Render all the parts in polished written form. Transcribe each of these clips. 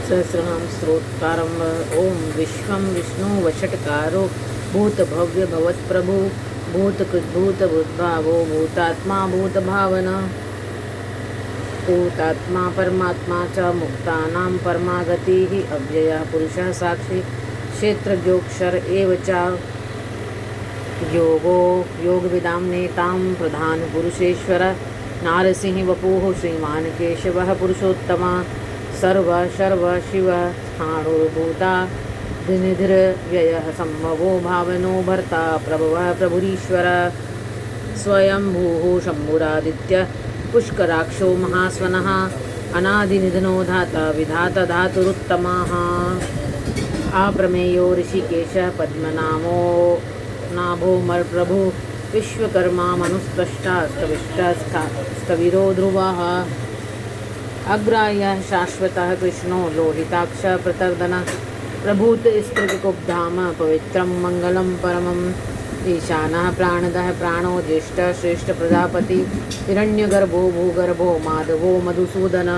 सहस्रनाम स्तोत्रकारंभ। ओम विश्वं विष्णु वषट्कारो भूतभव्य भवत्प्रभु भूतकृद्भूत भूतभावो भूतात्मा भूतभावना भूतात्मा परमात्मा च मुक्तानां परमागतिः अव्ययः पुरुषः साक्षी क्षेत्रज्योक्षर एव च योगो योगविदां नेतां प्रधान पुरुषेश्वर नारसिंह वपुः श्रीमान केशवः पुरुषोत्तमा सर्व शर्व शिव स्थाणुर्भूता निधिर्व्ययः संभवो भावनो भर्ता प्रभवः प्रभुरीश्वर स्वयंभूः शम्भुरादित्य पुष्कराक्षो महास्वनः अनादिनिधनो धाता विधाता धातुरुत्तमाः अप्रमेयो ऋषिकेशः पद्मनामो नाभोमर्प्रभु विश्वकर्मा मनुस्पष्टा स्थविरो ध्रुवः अग्राह्यः शाश्वतः कृष्णो लोहिताक्ष प्रतर्दन प्रभूत स्त्रिकुब्धाम पवित्रं मङ्गलं परमम् ईशानः प्राणदः प्राणो ज्येष्ठः श्रेष्ठ प्रजापति हिरण्यगर्भो भूगर्भो माधवो मधुसूदन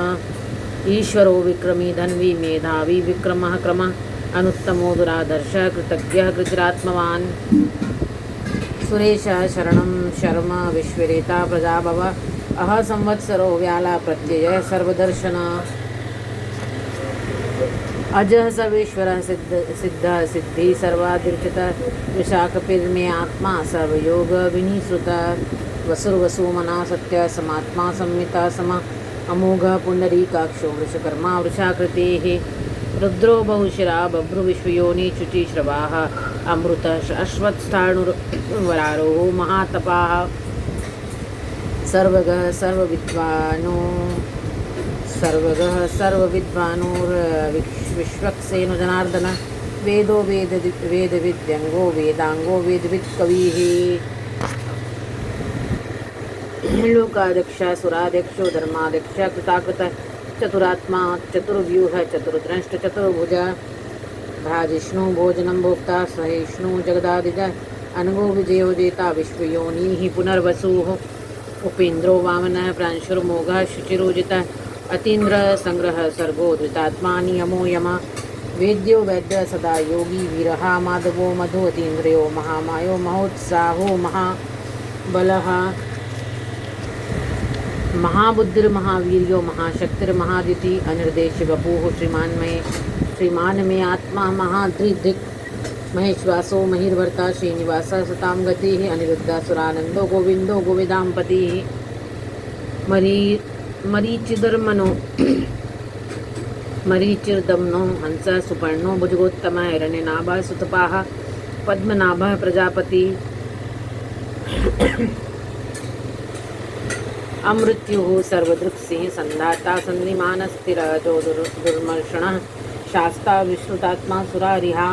ईश्वरो विक्रमी धन्वी मेधावी विक्रमः क्रमः अनुत्तमो दुरादर्शः कृतज्ञः कृतिरात्मवान् सुरेशः शरणं शर्म विश्वरेता प्रजाभव अह संवत्सरो व्याला प्रत्यय सर्वदर्शन अजः सर्वेश्वरः सिद्धः सिद्धि सर्वादिर्चित विशाखपिर्मे आत्मा सर्वयोग विनिसृत वसुर्वसुमना सत्य समात्मा संमिता सम अमोघ पुंडरीकाक्षो वृषकर्मा वृषाकृतेः रुद्रो बहुशिरा बभ्रु विश्वयोनि शुचिश्रवाः अमृत अश्वत्स्थाणुर्वरारोः महातपाः सर्वगः सर्वविद्वानोर्विश्वक्सेनो जनार्दन वेदो वेदविद्यङ्गो वेदाङ्गो वेदवित्कविः लोकाध्यक्ष सुराध्यक्षो धर्माध्यक्ष कृताकृत चतुरात्मा चतुर्व्यूह चतुर्द्रष्ट चतुर्भुज भ्राजिष्णु भोजनं भोक्ता सहिष्णु जगदादिज अनगो विजयो जेता विश्वयोनिः पुनर्वसुः उपेन्द्रो वामनः प्रांशुर्मोघः शुचिरोजितः अतीन्द्र संग्रह सर्गो धृतात्मा नियमो यम वेद्यो वैद्य सदा योगी वीरः माधवो मधु अतीन्द्रियो महामायो महोत्साहो महाबलः महाबुद्धिर्महावीर्यो महाशक्तिर्महादिति अनिर्देश्य वपुः श्रीमान में आत्मा महाधृदिक् महेश्वासो महिर्भर्ता श्रीनिवासः सतां गतिः अनिरुद्धः सुरानन्दो गोविन्दो गोविदां पतिः मरीचिर्दम्नो हंसः सुपर्णो भुजगोत्तमः हिरण्यनाभः सुतपाः पद्मनाभः प्रजापति अमृत्युः सर्वदृक्सिंह संधाता सन्निमान स्थिरः जो दुर्मर्षणः शास्ता विश्रुतात्मा सुरारिहा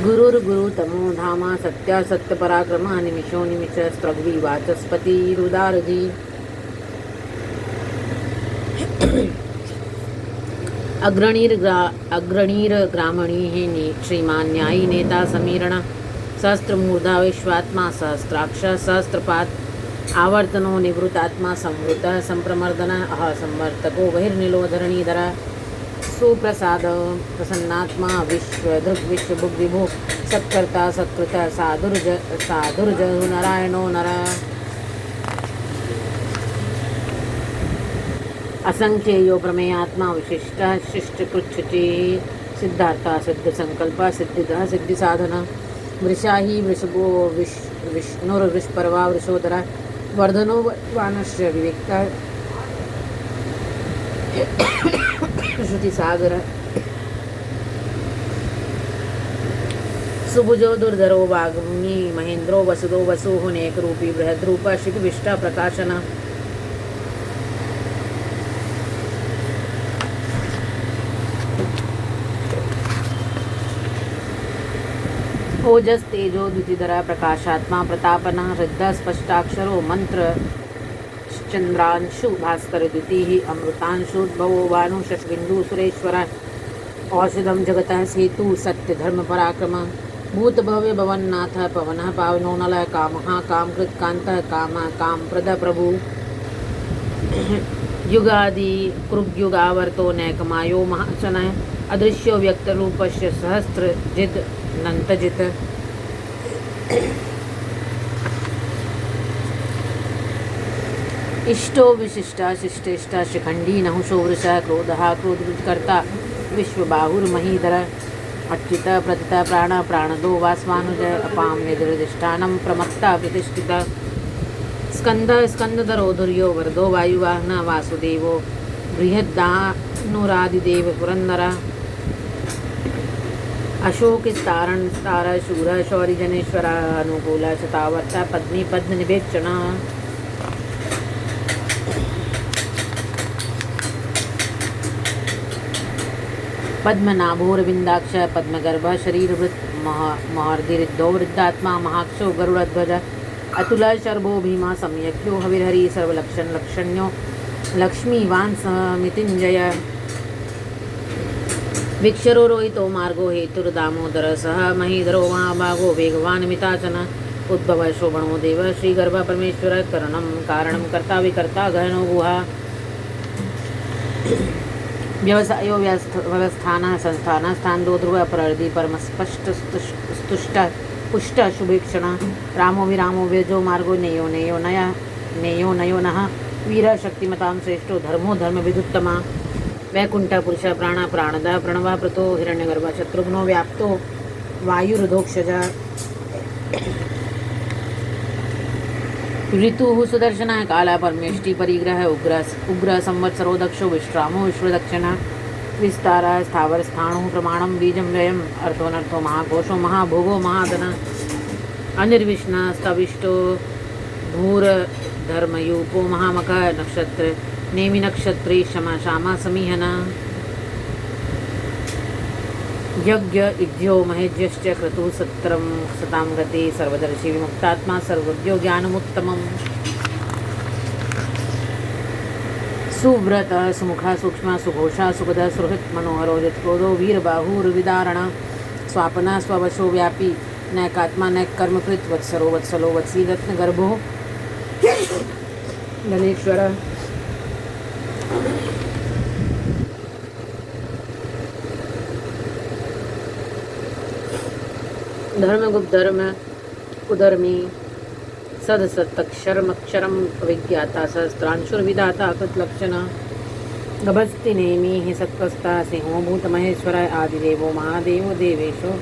गुरुर्गुरुतमो धामा सत्या सत्यपराक्रमः निमिषो निमिष स्त्रग्वी वाचस्पति रुदारधि अग्रणीर्ग्रामणीः श्रीमान् न्यायी नेता समीरण सहस्त्रमूर्धा विश्वात्मा सहस्राक्ष सहस्त्रपाद आवर्तनो निवृतात्मा संवृतः संप्रमर्दनः असंवर्तको बहिर्निलो धरणीधर सुप्रसाद प्रसन्नात्मा विश्वभुग् विभु सत्कर्ता सत्कृत साधुर्ज नारायणो नर असंख्येयो प्रमेयात्मा विशिष्ट शिष्टकृच्छुचि सिद्धार्था सिद्धसंकल्प सिद्धिदः सिद्धिसाधन वृषाही वृषभो विष्णुर्वृषपर्वा वृषोदर वर्धनो वानश्च विवेक्ता श्रुतिसागर सुभुजो दुर्धरो वाग्मी महेन्द्रो वसुदो वसुः नेकरूपी बृहद्रूप शिखविष्टा प्रकाशन ओजस तेजो द्युतिधर प्रकाशात्मा प्रतापना हृदय स्पष्टाक्षरो मंत्र चंद्रांशु भास्कर द्युतिः अमृतांशुद्भवो भानु शशबिंदु सुरेश्वर औषधम जगतः सेतु सत्य धर्म पराक्रम भूत भव्य भवन्नाथ पवनः पावनो नलः कामः कामकृत कांतः काम कामप्रद प्रभु युगादि कृग्युगावर्तो नैकमायो महाशनः अदृश्यो व्यक्तरूपस्य सहस्रजित् नन्तजित्। इष्टो विशिष्टा शिष्टेष्टा शिखंडी नहुषो वृषः क्रोधः क्रोधकृत्कर्ता विश्वबाहुर्महीधर अच्युत प्रतित प्राण प्राणदो वास्वानुज अपां निधिष्ठानं प्रमत्ता प्रतिष्ठित स्कंद स्कंदधरो धुर्यो वरदो वायुवाहन वासुदेवो बृहद्दानुरादिदेव पुरंदर अशोकस्तारण स्तार शूर शौरिजनेश्वर अनुकूल शतावर्त पद्मी पद्मनिभेक्षण पद्मनाभोरविंदाक्ष पद्मगर्भ शरीरवृत् महर्दिरिद्धो वृद्धात्मा महाक्षो गरुड़ध्वज अतुल शर्भो भीमा सम्यक्यो हविर्हरि सर्वलक्षण लक्षण्यो लक्ष्मीवान् समितिञ्जय विक्षरो रोहितो मार्गो हेतुर्दामोदर सह महीधरो महाभागो वेगवान् मिताचन उद्भव शोभणो देव श्रीगर्भ परमेश्वर करणं कारणं कर्ता विकर्ता गहनो गुहा व्यवसायो व्यवस्थान संस्थान स्थान दो ध्रुव प्रहृदि परम स्पष्ट स्तुष्ट पुष्ट शुभेक्षण रामो विरामो व्यजो मार्गो नेयो नेयो नया नेयो नयो नः वीर शक्तिमतां श्रेष्ठो धर्मो धर्म विदुत्तमा वैकुंठ पुरुष प्राण प्राणद प्रणव प्रतो हिरण्यगर्भ शत्रुघ्नो व्याप्तो वायुरुधोक्षज ऋतु सुदर्शन काला परमेष्टि परिग्रह उग्र संवत्सरो दक्षो विश्रामो विश्वदक्षिण विस्तार स्थावर स्थाणु प्रमाणम बीजम व्ययम अर्थोनर्थो महाकोशो महाभोगो महाधन अनिर्विष्ण स्तविष्टो धूर धर्मयूपो महामख नक्षत्र नेमि नक्षत्रे शमा श्यामा समीहन यज्ञ इज्यो महेज्यश्च क्रतु सत्रम सतां गते सर्वदर्शी विमुक्तात्मा सर्वज्ञो ज्ञानमुत्तमम् सुव्रत सुमुखा सूक्ष्म सुघोषा सुखद सुहृत् मनोहरो यत्क्रोधो वीरबाहुर्विदारण स्वापना स्ववशो व्यापी नैकात्मा नैकर्मकृत वत्सरो वत्सलो वत्सी रत्नगर्भो गणेश्वर धर्मगुप्त धर्म कुधर्मी सदसत्तक्षरमक्षरम विज्ञाता सहस्त्रांशुर्विधाता कृतलक्षण गभस्ति नेमि हि सत्कस्ता सिंहो भूतमहेश्वर आदिदेवो महादेवो देवेशो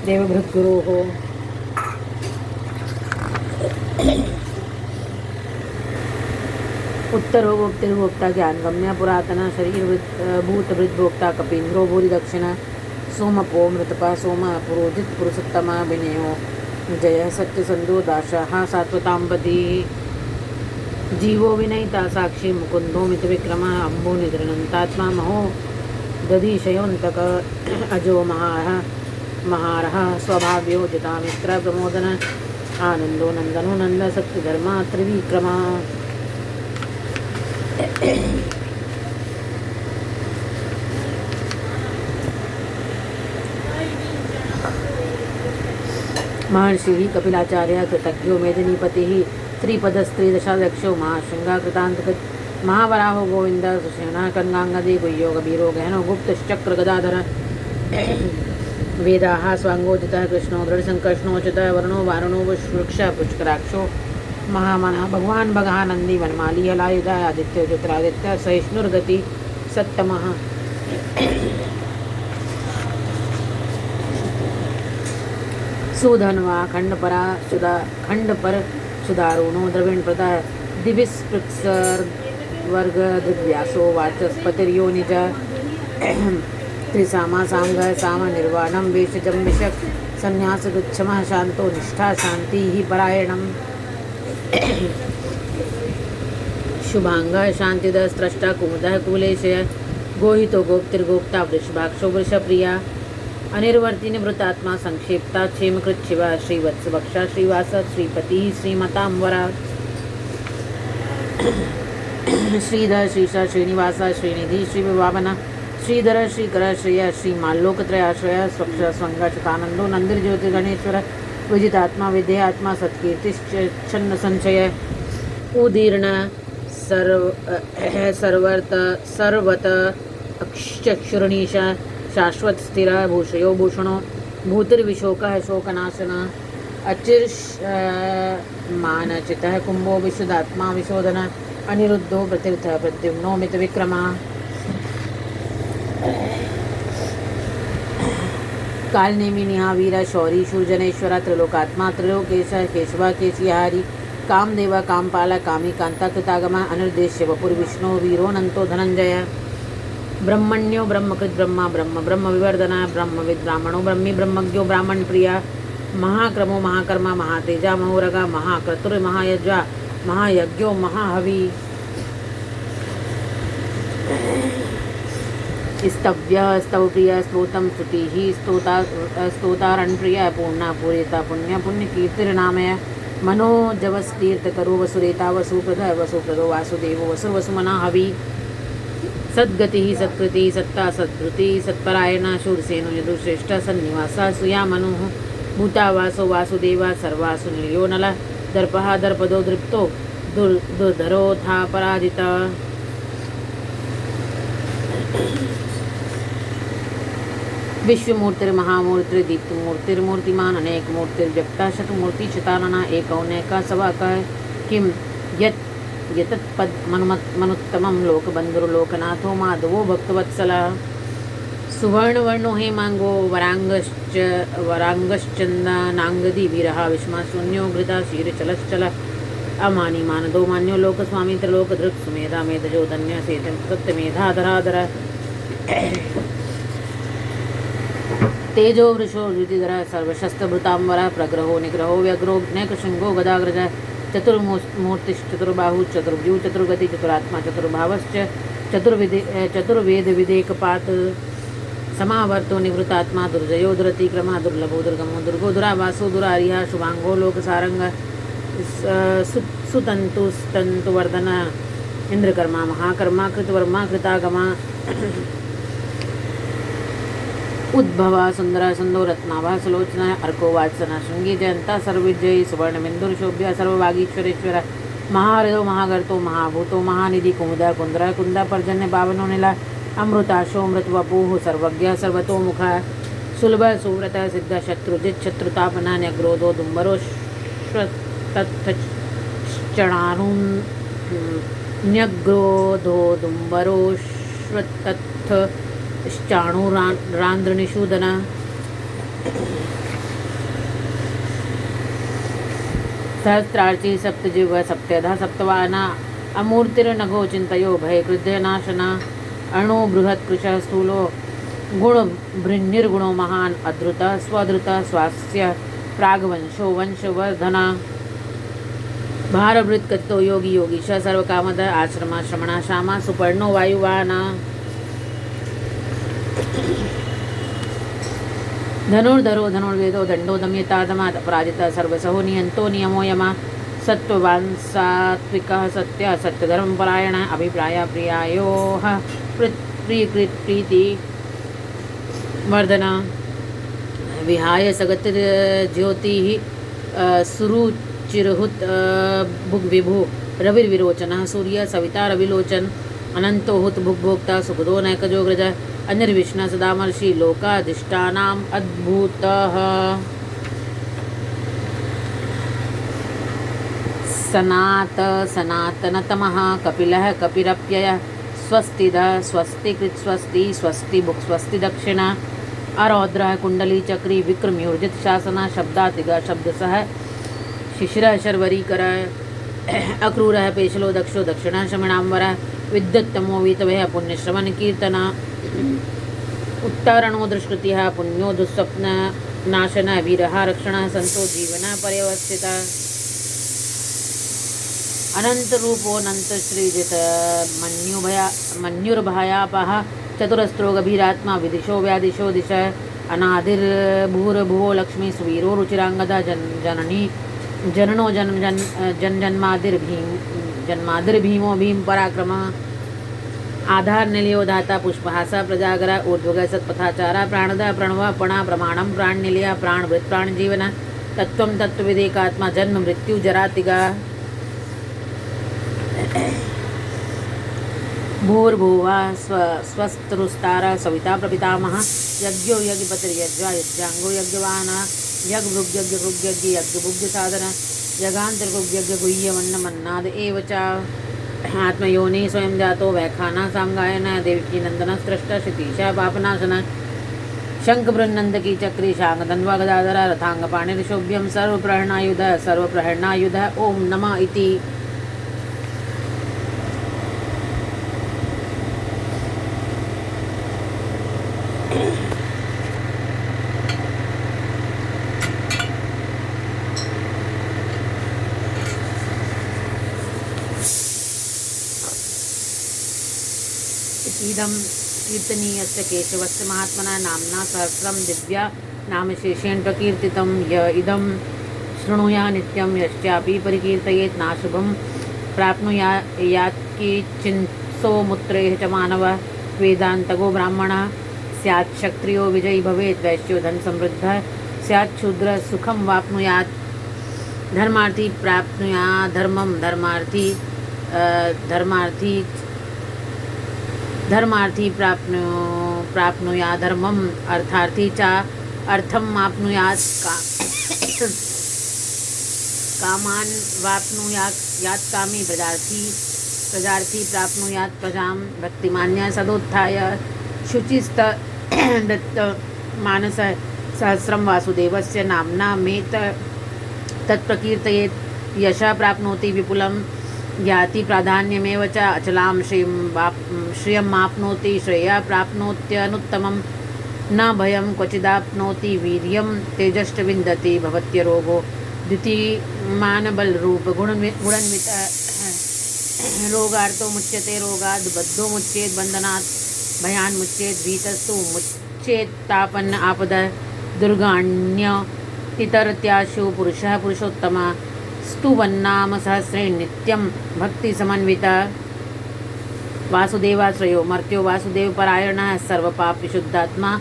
देवभृद्गुरोः उत्तरो गुप्तिर्गोप्ता ज्ञानगम्य पुरातन शरीर भूतभृद्भोक्ता कपीन्द्रो भूरि दक्षिण सोमपो मृतपा सोम पुरोजित पुरुषोत्तमा विनयो जय सत्यसंधो दाशः सात्वतांपति जीवो विनयिता साक्षी मुकुंदो मित विक्रम अम्बो निद्रनंतात्मा महो दधिशयोन्तक अजो महारः स्वभाव्यो जिता मित्र प्रमोदन आनंदो नंदनो नंद सत्यधर्मा त्रिविक्रमा महर्षि कपिलाचार्य कृतज्ञो मेदिनीपति त्रिपदस्त्रिदशाध्यक्षो महाशृंगा कृतांतकृत महावराहो गोविंद सुषेण कन्गांगदे गुह्यो कबीरो गहनो गुप्तश्चक्र गदाधर वेदाः स्वांगोचितः कृष्णो दृढ़संकर्षणोचितः वर्णो वारणो वृक्ष पुष्कराक्षो महामनः भगवान बगहानंदी वनमाली हलायुध आदित्य ज्योतिरादित्य सहिष्णुर्गति सत्तमः सुधनवा खंडपरा सुधा खंडपर सुदारुणो द्रविण प्रदा दिविस्पृक्सर वर्ग दिव्यासो वाचस्पतिर्यो निज त्रिसामा सांग साम निर्वाणम वेशजम विशक संन्यास गुच्छमः शांतो निष्ठा शांति ही परायणम शुभांग शांतिद स्रष्टा कुमुदः कुलेशय गोहितो गोप्तिर्गोप्ता वृषभाक्षो वृषप्रिया अनिर्वर्ति निवृतात्मा संक्षेप्ता क्षेमकृत शिवा श्रीवत्स बक्षा श्रीवास श्रीपति श्रीमतांबरा श्रीधर श्रीशा श्रीनिवास श्रीनिधि श्रीविभावना श्रीधर श्रीकर श्रेय श्रीमाल्लोकत्रयाश्रय स्वक्ष स्वंग शतानंदो नंदिर ज्योतिर्गणेश्वर विजितात्मा विधेयात्मा सत्कीर्तिश्चन्न संचय उदीर्ण सर्वत अक्षुरणीश शाश्वत स्थिर भूषयो भूषणो भूतिर्विशोकः शोकनाशन मानचितः कुंभो विशुदात्मा विशोधन अनिरुद्धो प्रतिर्थ प्रद्युम्नो मितविक्रमा कालनेमी निहावीर शौरी शूरजनेश्वर त्रिलोकात्मा त्रिलोकेश केशव केशिहारी कामदेव कामपाल कामी कांता कृतागम अनिर्देश्य वपुर विष्णु वीरोनंतो धनंजय ब्रह्मण्यो ब्रह्मकृत ब्रह्मा ब्रह्म ब्रह्म विवर्धना ब्रह्मविद ब्राह्मणो ब्रह्मी ब्रह्मज्ञो ब्राह्मण प्रिया महाक्रमो महाकर्मा महातेजा महोरगा महाक्रतुर महायज्वा महायज्ञो महाहवि स्तव्य स्तवप्रिय स्तोतम स्तुति स्तोतारणप्रिय पूर्णा पूरेता पुण्य पुण्य कीर्तिर्नामय मनोजवस्तीर्थ करो वसुरेता वसुप्रदो वासुदेवो वसुर्वसुमना हवि सद्गति सत्कृति सत्ता सद्भृति सत्परायण शूरसेनो यदुश्रेष्ठ सन्निवास सुया मनु भूता वासो वासुदेवा सर्वासु निलयो नल दर्पः दर्पदो दृप्तो दुर्धरो था पराजिता विश्वमूर्तिर्महामूर्तिर्दीप्तमूर्तिर्मूर्तिमान अनेक मूर्तिर्व्यक्ता शतमूर्ति शतानना एकौनेका सवाका किम यतत्पद मनुत्तमं लोकबंधुर्लोकनाथो माधवो भक्तवत्सला सुवर्णवर्णो हेमांगो वरांगश्चंदनांगदी विरहा विस्मशून्यो घृता क्षीरचलश्चल अमानी मानदो मान्यो लोकस्वामी त्रिलोकधृक् सुमेधा मेधजो धन्य सेतन सत्यमेधाधराधर तेजो वृषो द्युतिधर सर्वशस्त्रभृतांबर प्रग्रहो निग्रहो व्यग्रो नैकशृंगो गदाग्रज चतुर्मूर्तिश्चतुर्बाहु चतुर्भ्यू चतुर्गति चतुरात्मा चतुर्भावश्च चतुर्वेद विदेकपात समावर्तो निवृतात्मा दुर्जयो दुरतिक्रमा दुर्लभो दुर्गमो दुर्गो दुरावासो दुरारिहा शुभांगो लोकसारंग सुतंतुस्तंतुवर्धन इंद्रकर्मा महाकर्मा कृतवर्मा कृतागमा उद्भवा सुंदर सुंदो रत्नाभा सुलोचना अर्को वात्सना शृंगी जयंता सर्वविजयी सुवर्णबिंदुर्शोभ्य सर्ववागीश्वरेश्वर महाहृदो महागर्तो महाभूतो महानिधि कुमुदा कुंद्रा कुंदा पर्जन्य पावनो निला अमृताशो मृतवपुः सर्वज्ञ सर्वतोमुख सुलभ सुव्रत सिद्ध शत्रुजित शत्रुतापना न्यग्रोधो दुम्बरो न्यग्रोधो दुम्बरो श्वतत्थ चाणुरांध्रनिषूदना सहस्रार्ची सप्तजिह्व सप्तधा सप्तवाना अमूर्तिर्नघो चिंतयो भयकृत्यनाशना अणु बृहत्कृश स्थूलो गुणभृन्निर्गुणो महान अधृत स्वधृत स्वास्य प्रागवंशो वंशवर्धना भारभृत्कतो योगी योगीश सर्वकामद आश्रमा श्रमणा श्यामा सुपर्णो वायुवाना धनुर्धरो धनुर्वेदो दंडो दम्यता अपराजित सर्वसहो नियंतो नियमो यमा सत्ववान् सात्विकः सत्य सत्यधर्मपरायण अभिप्राय प्रियायोः प्रीति वर्धना विहाय सगतिर्ज्योतिः सुरुचिर्हुत भुग्विभु रविर्विरोचनः सूर्य सविता रविलोचन अनंतो हुत भुग्भोक्ता सुखदो नैकजोग्रज अनिर्विष्ण सदामर्षि लोकाधिष्ठानाम् अद्भुतः सनातनतमः कपिलः कपिरप्ययः स्वस्तिदः स्वस्तिकृत स्वस्ति स्वस्ति भुक् स्वस्ति दक्षिणा अरौद्रः कुंडली चक्री विक्रम्योर्जित शासना शब्दातिगा शब्दसः शिशिरः शर्वरीकर अक्रूरः पेशलो दक्षो दक्षिणः शमणाम्बरः विद्युत्तमो वीतवः पुण्यश्रवण कीर्तना उत्तरणो दुष्कृतिः पुण्यो दुःस्वप्न नाशन वीरः रक्षणः संतो जीवन पर्यवस्थिता अनंत रूपोऽनंत श्रीजित मन्युर्भयापः चतुरस्त्रो गभीरात्मा विदिशो व्यादिशो दिश अनादिर्भूर्भुवो लक्ष्मी सुवीरो रुचिरांगदा जननी जननो जन्मादिर्भीमो भीम पराक्रम आधार निलयो दाता पुष्पहासा प्रजागरा ऊर्ध्वग सत्पथाचारा प्राणदा प्रणव पणा प्रमाणम प्राण निलया प्राणवृत प्राण जीवन तत्वम तत्वविदेकात्मा जन्म मृत्यु जरातिगा भूर्भुवः स्वस्तिरुस्तारः सविता प्रपितामहः यज्ञो यज्ञपतिर्यज्वा यज्ञांगो यज्ञवानः यज्ञभुग्यज्ञ जगान्तर्गुग्यज्ञगुह्यमन्नमन्नाद एव च आत्मयोनि स्वयं जातो वैखानः सामगायन देवकी नंदनः स्रष्टा क्षितीशः पापनाशनः शंखबृन्नंदकी चक्री शांगधन्वा गदाधर रथांगपाणिर्शोभ्यं सर्वप्रहरणायुध ओम नमः इति। इदं कीर्तनीयस्य केशवस्य महात्मना नाम्ना सहस्रं दिव्या नामशेषेण प्रकीर्तितं य इदं शृणुया नित्यं यश्चापि परिकीर्तयेत् नाशुभं प्राप्नुयात्किंचित्सो मुत्रेः च मानवः वेदान्तगो ब्राह्मणः स्यात् क्षत्रियो विजयी भवेत् वैश्यो धनसमृद्धः स्यात् शूद्रः सुखं वाप्नुयात् धर्मार्थी प्राप्नुयात् धर्मं धर्मार्थी प्राप्नुयात् धर्मम् अर्थार्थी च अर्थम् आप्नुयात् कामान् वाप्नुयात् यात् कामी प्रजार्थी प्राप्नुयात् प्रजां भक्तिमान्यः सदोत्थाय शुचिस्तदत्तमानसः सहस्रं वासुदेवस्य नाम्ना मे तत्प्रकीर्तयेत् यशः प्राप्नोति विपुलं याति प्राधान्यमेव च अचलां श्रियमाप्नोति श्रेयः प्राप्नोत्यनुत्तमं न भयं क्वचिदाप्नोति वीर्यं तेजश्च विन्दति भवत्यरोगो द्वितीयमानबलरूप गुणन्वित रोगार्तो मुच्यते रोगाद् बद्धो मुच्येत् बन्धनात् भयान् मुच्येत् भीतस्तु मुच्येत्तापन्न आपद दुर्गाण्य इतरत्याशु पुरुषः पुरुषोत्तमः स्तुवन्नाम सहस्रेण नित्यं भक्तिसमन्वितः वासुदेवाश्रयो मर्त्यो वासुदेवपरायणः सर्वपापविशुद्धात्मा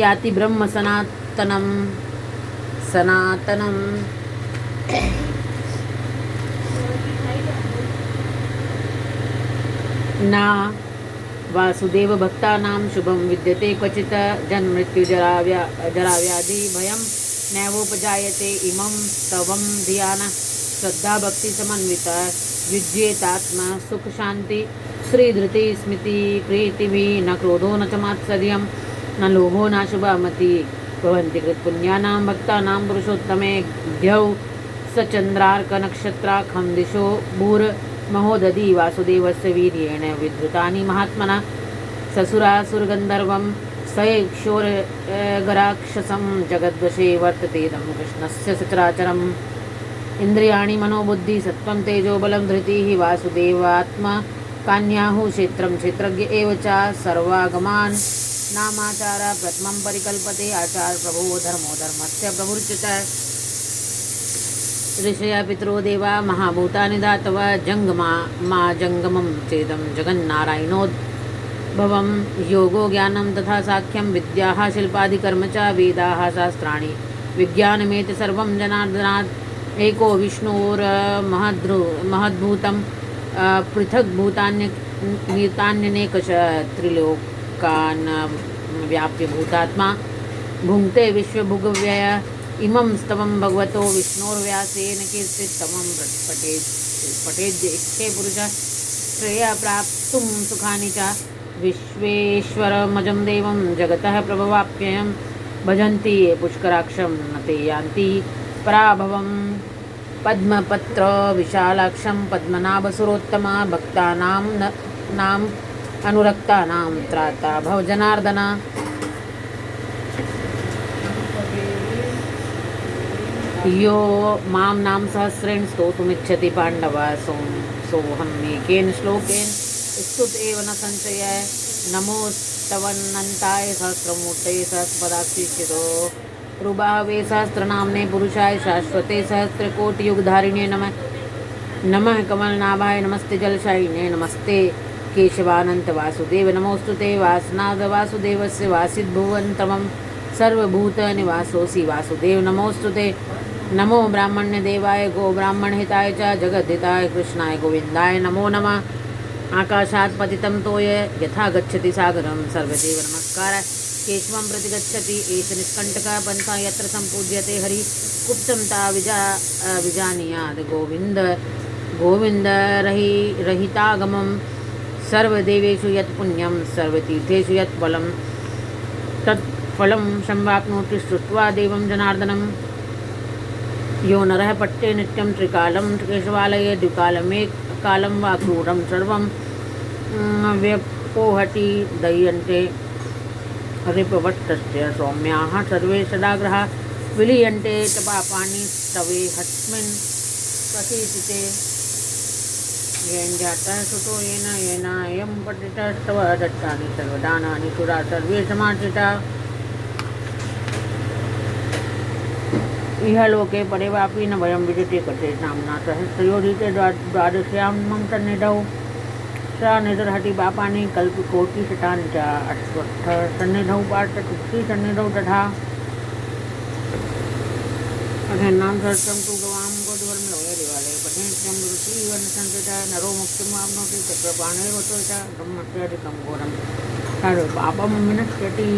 याति ब्रह्म सनातनं न वासुदेवभक्तानां शुभं विद्यते क्वचित् जन्ममृत्युजराव्याधि भयं नैवोपजायते इमं स्तवं धियानः श्रद्धा भक्ति समन्विता युज्येतात्मा सुख शांति श्रीधृति स्मृति प्रीतिभि न क्रोधो न च मात्सर्यं न लोभो न शुभामति भवन्ति कृतपुण्यानां भक्तानां पुरुषोत्तमे द्यौ सचन्द्रार्कनक्षत्राखं दिशो भूर्महोदधि वासुदेवस्य वीर्येण विधृतानि महात्मना ससुरासुरगन्धर्वं सैक्षोरगराक्षसं जगद्वशे वर्ततेदं कृष्णस्य सचराचरम् इंद्रियाणि मनोबुद्धि सत्वं तेजो बलं धृतिः वासुदेवात्मा कान्याहु क्षेत्रं क्षेत्रज्ञ एव च सर्वागमान् नामाचार प्रथमं परिकल्पते आचार प्रभो धर्मो धर्मस्य प्रभुर्च्युतः ऋषया पितरो देवा महाभूतानि धातवः जङ्गमा जङ्गमं चेदं जगन्नारायणोद्भवं योगो ज्ञानं तथा साख्यं विद्याः शिल्पादिकर्म च वेदाः शास्त्राणि विज्ञानमेति सर्वं जनार्दनात् एको विष्णोर्महद्भूतं पृथग्भूतान्यनेकश त्रिलोकान् व्याप्य भूतात्मा भुङ्क्ते विश्वभुगव्यय इमं स्तवं भगवतो विष्णोर्व्यासेन कीर्तितमं पठेद्य इच्छे पुरुषः श्रेयः प्राप्तुं सुखानि च विश्वेश्वरमजं देवं जगतः प्रभवाप्ययं भजन्ति ये पुष्कराक्षं न ते यान्ति पराभवं पद्मपत्र विशालाक्षं पद्मनाभसुरोत्तमा भक्तानां नाम अनुरक्तानां त्राता भव जनार्दन। यो मां नाम सहस्रेण स्तोतुमिच्छति पाण्डव सोऽहमेकेन श्लोकेन स्तुत एव न संशयः नमोस्तवन्नन्ताय सहस्रमूर्तये सहस्रपदाक्षितो रुबावे सहस्रनाम्ने पुरुषाय शाश्वते सहस्रकोटियुगधारिणे नमः कमलनाभाय नमस्ते जलशायिने नमस्ते केशवानंत वासुदेव नमोस्तुते वासनाद वासुदेवस्य वासिद्भुवन्तमं सर्वभूतनिवासोऽसि वासुदेव नमोस्तुते नमो ब्राह्मण्यदेवाय गो ब्राह्मणहिताय च जगद्धिताय कृष्णाय गोविन्दाय नमो नमः आकाशात् पतितं तोय यथा गच्छति सागरं सर्वदेव नमस्कार केशवं प्रति गच्छति एष निष्कण्टकः पन्था यत्र सम्पूज्यते हरि गुप्तं ता विजानीयात् गोविन्द गोविन्द रहितागमं सर्वदेवेषु यत् पुण्यं सर्वतीर्थेषु यत् फलं तत् फलं संवाप्नोति श्रुत्वा देवं जनार्दनं यो नरः पट्टे नित्यं त्रिकालं केशवालये द्विकालमेककालं वा क्रूरं सर्वं व्यपोहति दह्यन्ते रिपवट्टस्य सौम्याः सर्वे सदाग्रहा विलीयन्ते च पापानि तवे हस्मिन् प्रसीदिते येन जातः सुतो येन अयं पठितस्तव दत्तानि सर्वदानानि सुरा सर्वे समार्जिता इह लोके परेवापि न वयं विजते कटे नाम्ना सहस्रयोधिते द्वादश्यामं सन्निधौ स निदर्हति पापानि कल्पकोटिशतानि च अश्वत्थ सन्निधौ पार्थतुष्टि सन्निधौ तथा अधेन्नां सहस्रं तु गवां गोधूर्मलोय देवालये पठेत्यं ऋषिवन् संस्थितः नरो मुक्तिम् आप्नोति तत्र प्राणैर्वतो च ब्रह्मस्याधिकं घोरं सर्वपापं विनश्यति।